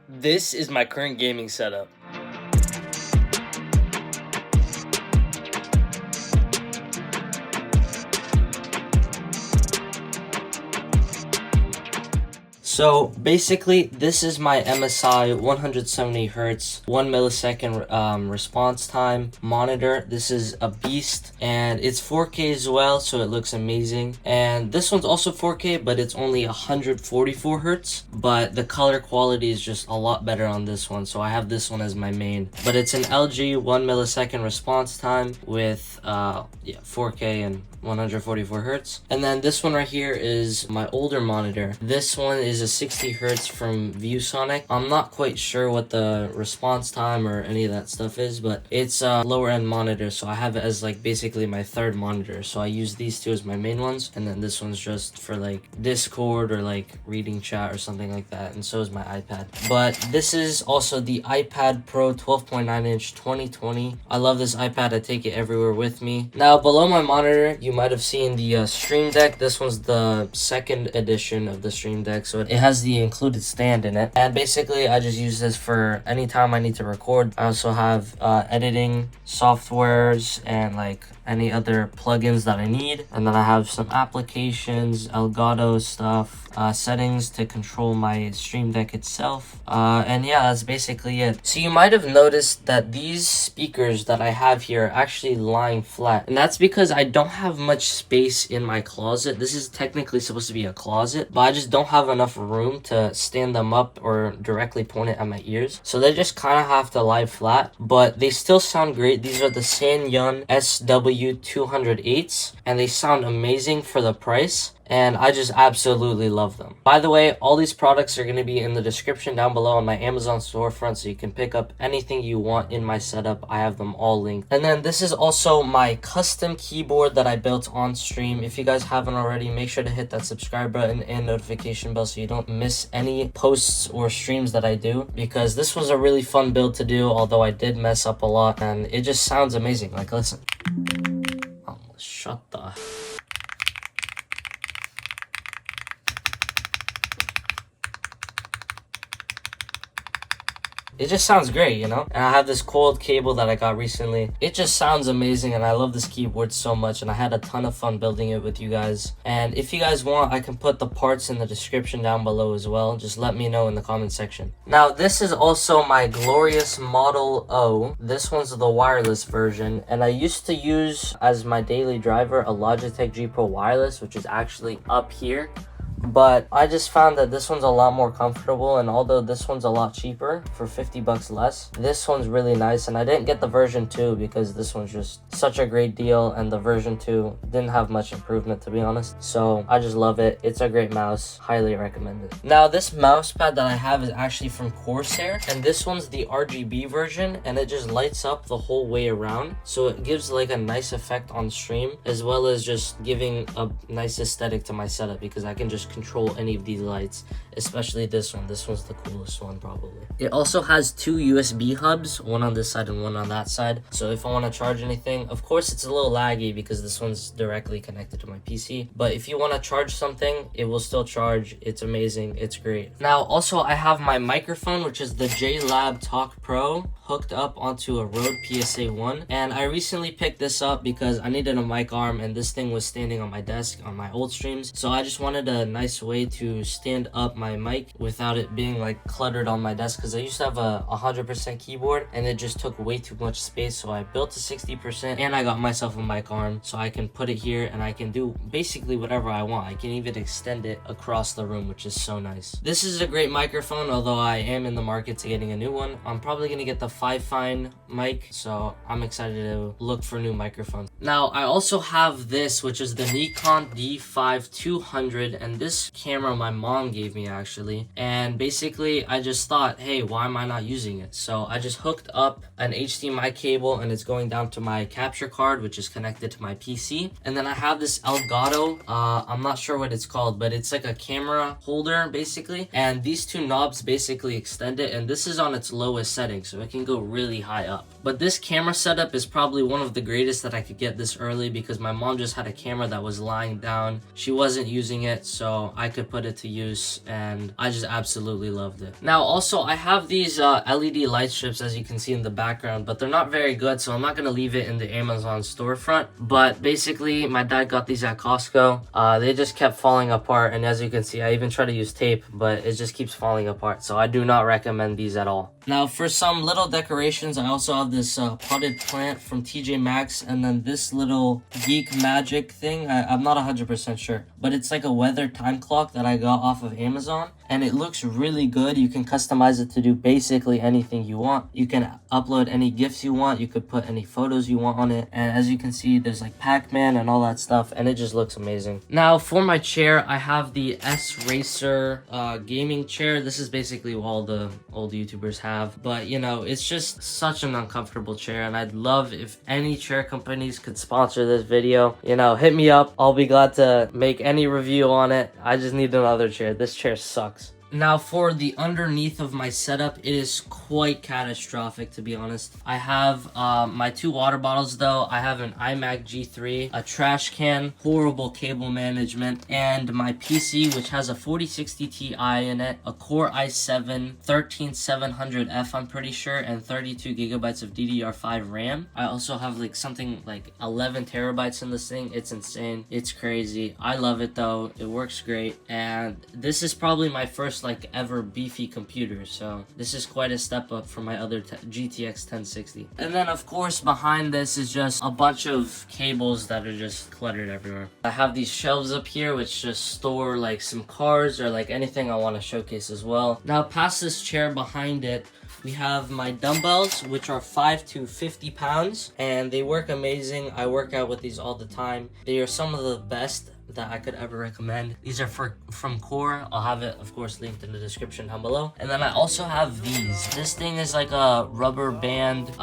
This is my current gaming setup. So basically, this is my MSI 170 hertz, 1 millisecond response time monitor. This is a beast, and it's 4K as well, so it looks amazing. And this one's also 4K, but it's only 144 hertz. But the color quality is just a lot better on this one, so I have this one as my main. But it's an LG 1 millisecond response time with 4K and 144 hertz. And then this one right here is my older monitor. This one is a 60 hertz from ViewSonic. I'm not quite sure what the response time or any of that stuff is, but it's a lower end monitor, so I have it as like basically my third monitor. So I use these two as my main ones, and then this one's just for like Discord or like reading chat or something like that, and so is my iPad. But this is also the iPad Pro 12.9 inch 2020. I love this iPad. I take it everywhere with me. Now below my monitor, you might have seen the Stream Deck. This one's the second edition of the Stream Deck, so it has the included stand in it. And basically, I just use this for anytime I need to record. I also have editing softwares and like any other plugins that I need. And then I have some applications, Elgato stuff, settings to control my Stream Deck itself. And yeah, that's basically it. So you might have noticed that these speakers that I have here are actually lying flat. And that's because I don't have much space in my closet. This is technically supposed to be a closet, but I just don't have enough room to stand them up or directly point it at my ears. So they just kind of have to lie flat, but they still sound great. These are the Sanyun SW208s, and they sound amazing for the price. And I just absolutely love them. By the way, all these products are going to be in the description down below on my Amazon storefront, so you can pick up anything you want in my setup. I have them all linked. And then this is also my custom keyboard that I built on stream. If you guys haven't already, make sure to hit that subscribe button and notification bell so you don't miss any posts or streams that I do, because this was a really fun build to do, although I did mess up a lot, and it just sounds amazing. Like, listen. Oh, shut the... It just sounds great, you know? And I have this coiled cable that I got recently. It just sounds amazing, and I love this keyboard so much, and I had a ton of fun building it with you guys. And if you guys want, I can put the parts in the description down below as well. Just let me know in the comment section. Now, this is also my glorious Model O. This one's the wireless version, and I used to use as my daily driver a Logitech G Pro Wireless, which is actually up here. But I just found that this one's a lot more comfortable, and although this one's a lot cheaper for 50 bucks less, this one's really nice. And I didn't get the version 2 because this one's just such a great deal, and the version 2 didn't have much improvement, to be honest. So I just love it. It's a great mouse. Highly recommend it. Now, this mouse pad that I have is actually from Corsair, and this one's the RGB version, and it just lights up the whole way around, so it gives like a nice effect on stream, as well as just giving a nice aesthetic to my setup, because I can just control any of these lights, especially this one. This one's the coolest one probably. It also has two USB hubs, one on this side and one on that side. So if I want to charge anything, of course it's a little laggy because this one's directly connected to my PC, but if you want to charge something, it will still charge. It's amazing. It's great. Now also, I have my microphone, which is the JLab Talk Pro, hooked up onto a Rode PSA-1, and I recently picked this up because I needed a mic arm, and this thing was standing on my desk on my old streams, so I just wanted a nice way to stand up my mic without it being like cluttered on my desk, because I used to have a 100% keyboard and it just took way too much space. So I built a 60%, and I got myself a mic arm so I can put it here and I can do basically whatever I want. I can even extend it across the room, which is so nice. This is a great microphone, although I am in the market to getting a new one. I'm probably gonna get the 5-Fine mic, so I'm excited to look for new microphones. Now, I also have this, which is the Nikon D5-200, and this camera my mom gave me actually, and basically I just thought, hey, why am I not using it? So I just hooked up an HDMI cable, and it's going down to my capture card, which is connected to my PC. And then I have this Elgato, I'm not sure what it's called, but it's like a camera holder basically, and these two knobs basically extend it, and this is on its lowest setting, so it can can go really high up. But this camera setup is probably one of the greatest that I could get this early, because my mom just had a camera that was lying down. She wasn't using it, so I could put it to use, and I just absolutely loved it. Now also, I have these LED light strips, as you can see in the background, but they're not very good, so I'm not gonna leave it in the Amazon storefront. But basically, my dad got these at Costco. They just kept falling apart, and as you can see, I even try to use tape, but it just keeps falling apart, so I do not recommend these at all. Now for some little decorations, I also have this potted plant from TJ Maxx, and then this little Geek Magic thing. I'm not 100% sure, but it's like a weather time clock that I got off of Amazon, and it looks really good. You can customize it to do basically anything you want. You can upload any GIFs you want. You could put any photos you want on it, and as you can see, there's like Pac-Man and all that stuff, and it just looks amazing. Now for my chair, I have the S-Racer gaming chair. This is basically what all the old YouTubers have, but you know, it's just such an uncomfortable chair, and I'd love if any chair companies could sponsor this video. You know, hit me up. I'll be glad to make any review on it. I just need another chair. This chair sucks. Now for the underneath of my setup, it is quite catastrophic, to be honest. I have my 2 water bottles though. I have an iMac G3, a trash can, horrible cable management, and my PC, which has a 4060 Ti in it, a Core i7 13700F, I'm pretty sure, and 32 gigabytes of DDR5 RAM. I also have like something like 11 terabytes in this thing. It's insane. It's crazy. I love it though. It works great, and this is probably my first like ever beefy computer, so this is quite a step up from my other GTX 1060. And then of course behind this is just a bunch of cables that are just cluttered everywhere. I have these shelves up here which just store like some cars or like anything I want to showcase as well. Now past this chair behind it, we have my dumbbells, which are 5 to 50 pounds, and they work amazing. I work out with these all the time. They are some of the best that I could ever recommend. These are from Core. I'll have it, of course, linked in the description down below. And then I also have these. This thing is like a rubber band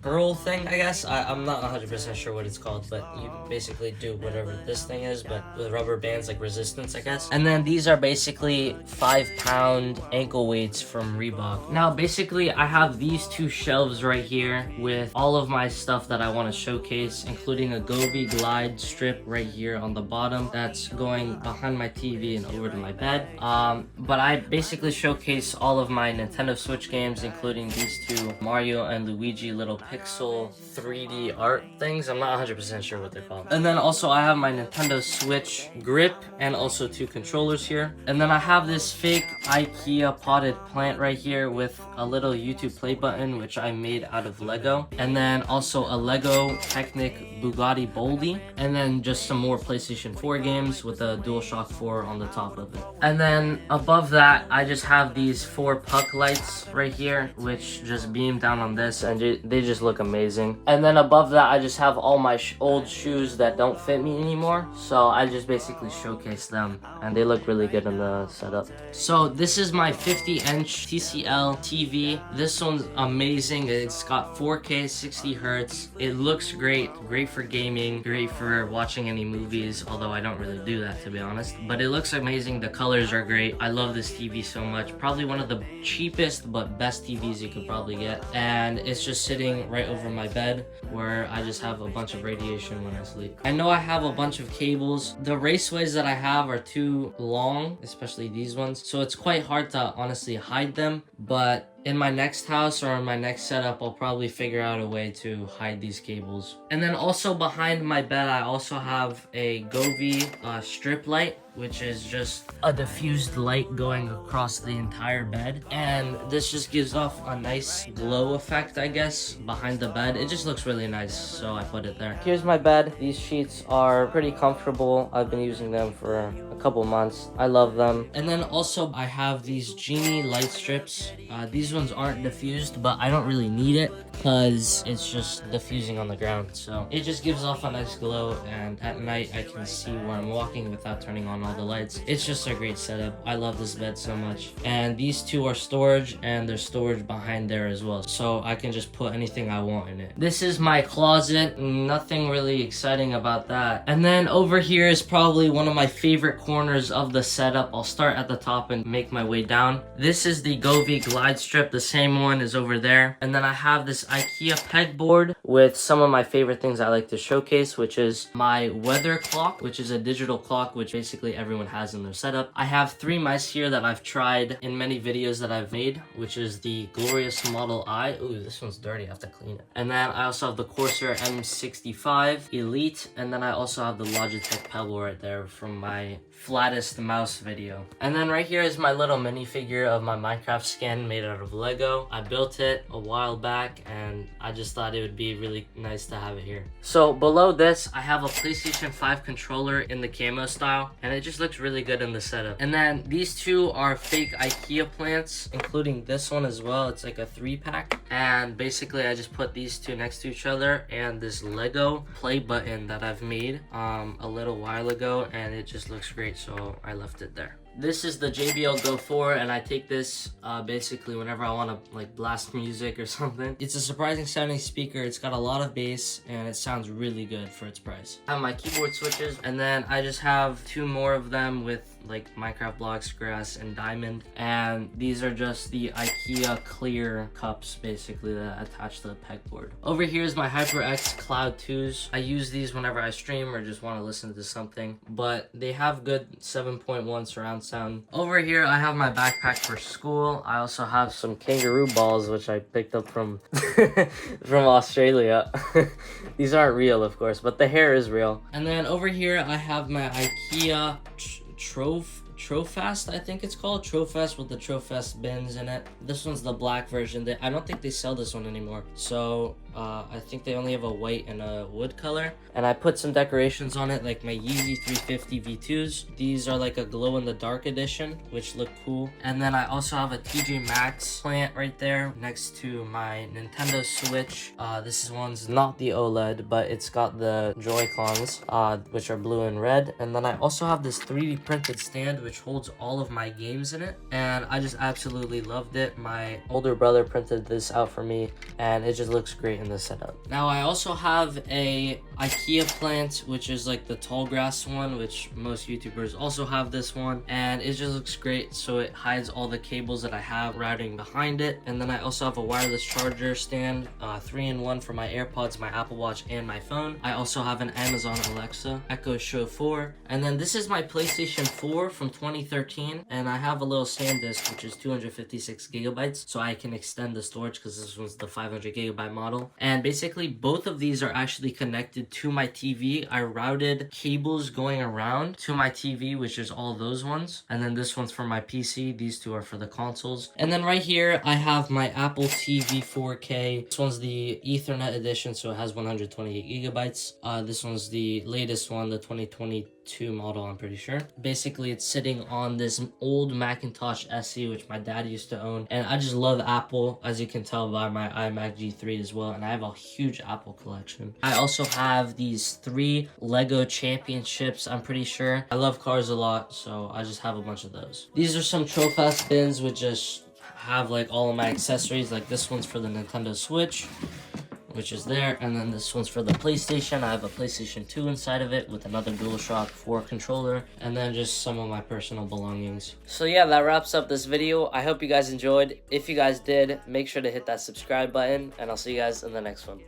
curl thing, I guess. I'm not 100% sure what it's called, but you basically do whatever this thing is, but with rubber bands, like resistance, I guess. And then these are basically 5-pound ankle weights from Reebok. Now, basically, I have these 2 shelves right here with all of my stuff that I want to showcase, including a Gobi Glide strip right here on the bottom. That's going behind my TV and over to my bed. But I basically showcase all of my Nintendo Switch games, including these 2 Mario and Luigi little pixel 3D art things. I'm not 100% sure what they're called. And then also I have my Nintendo Switch grip and also 2 controllers here. And then I have this fake IKEA potted plant right here with a little YouTube play button, which I made out of Lego. And then also a Lego Technic Bugatti Boldy. And then just some more PlayStation 4 games with a DualShock 4 on the top of it. And then above that, I just have these 4 puck lights right here, which just beam down on this, and they just look amazing. And then above that, I just have all my old shoes that don't fit me anymore, so I just basically showcase them, and they look really good in the setup. So this is my 50-inch TCL TV. This one's amazing. It's got 4K 60 hertz. It looks great for gaming, great for watching any movies, although I don't really do that, to be honest. But it looks amazing. The colors are great. I love this TV so much. Probably one of the cheapest but best TVs you could probably get. And it's just sitting right over my bed, where I just have a bunch of radiation when I sleep. I know I have a bunch of cables. The raceways that I have are too long, especially these ones, so it's quite hard to honestly hide them. But in my next house or in my next setup, I'll probably figure out a way to hide these cables. And then also behind my bed, I also have a Govi strip light, which is just a diffused light going across the entire bed. And this just gives off a nice glow effect, I guess, behind the bed. It just looks really nice, so I put it there. Here's my bed. These sheets are pretty comfortable. I've been using them for a couple months. I love them. And then also I have these Genie light strips. These ones aren't diffused, but I don't really need it because it's just diffusing on the ground. So it just gives off a nice glow, and at night I can see where I'm walking without turning on on all the lights. It's just a great setup. I love this bed so much. And these two are storage, and there's storage behind there as well, so I can just put anything I want in it. This is my closet. Nothing really exciting about that. And then over here is probably one of my favorite corners of the setup. I'll start at the top and make my way down. This is the Govee glide strip. The same one is over there. And then I have this IKEA pegboard with some of my favorite things I like to showcase, which is my weather clock, which is a digital clock, which basically everyone has in their setup. I have 3 mice here that I've tried in many videos that I've made, which is the Glorious Model I. Ooh, this one's dirty. I have to clean it. And then I also have the Corsair M65 Elite. And then I also have the Logitech Pebble right there from my flattest mouse video. And then right here is my little minifigure of my Minecraft skin made out of Lego. I built it a while back, and I just thought it would be really nice to have it here. So below this, I have a PlayStation 5 controller in the camo style, and it just looks really good in the setup. And then these two are fake IKEA plants, including this one as well. It's like a 3-pack. And basically I just put these two next to each other and this Lego play button that I've made a little while ago, and it just looks great, so I left it there. This is the JBL Go 4, and I take this basically whenever I want to like blast music or something. It's a surprising sounding speaker. It's got a lot of bass, and it sounds really good for its price. I have my keyboard switches, and then I just have 2 more of them with like Minecraft blocks, grass, and diamond. And these are just the IKEA clear cups basically that attach to the pegboard. Over here is my HyperX Cloud 2s. I use these whenever I stream or just want to listen to something, but they have good 7.1 surround sound. Over here I have my backpack for school. I also have some kangaroo balls, which I picked up from from Australia. These aren't real, of course, but the hair is real. And then over here I have my IKEA Trofast, I think it's called. Trofast, with the Trofast bins in it. This one's the black version. I don't think they sell this one anymore. So I think they only have a white and a wood color. And I put some decorations on it, like my Yeezy 350 V2s. These are like a glow-in-the-dark edition, which look cool. And then I also have a TJ Maxx plant right there next to my Nintendo Switch. This one's not the OLED, but it's got the Joy-Cons, which are blue and red. And then I also have this 3D printed stand, which holds all of my games in it, and I just absolutely loved it. My older brother printed this out for me, and it just looks great in the setup. Now I also have a IKEA plant, which is like the tall grass one, which most YouTubers also have this one, and it just looks great. So it hides all the cables that I have routing behind it. And then I also have a wireless charger stand, 3-in-1 for my AirPods, my Apple Watch, and my phone. I also have an Amazon Alexa Echo Show 4, and then this is my PlayStation 4 from 2013, and I have a little SanDisk, which is 256 gigabytes, so I can extend the storage because this one's the 500 gigabyte model. And basically both of these are actually connected to my TV. I routed cables going around to my TV, which is all those ones, and then this one's for my PC. These two are for the consoles. And then right here I have my Apple TV 4K. This one's the Ethernet edition, so it has 128 gigabytes. This one's the latest one, the 2022 model, I'm pretty sure. Basically it's sitting on this old Macintosh SE, which my dad used to own, and I just love Apple, as you can tell by my iMac G3 as well, and I have a huge Apple collection. I also have these 3 Lego Championships, I'm pretty sure. I love cars a lot, so I just have a bunch of those. These are some Trofast bins, which just have like all of my accessories. Like this one's for the Nintendo Switch, which is there, and then this one's for the PlayStation. I have a PlayStation 2 inside of it with another DualShock 4 controller, and then just some of my personal belongings. So yeah, that wraps up this video. I hope you guys enjoyed. If you guys did, make sure to hit that subscribe button, and I'll see you guys in the next one.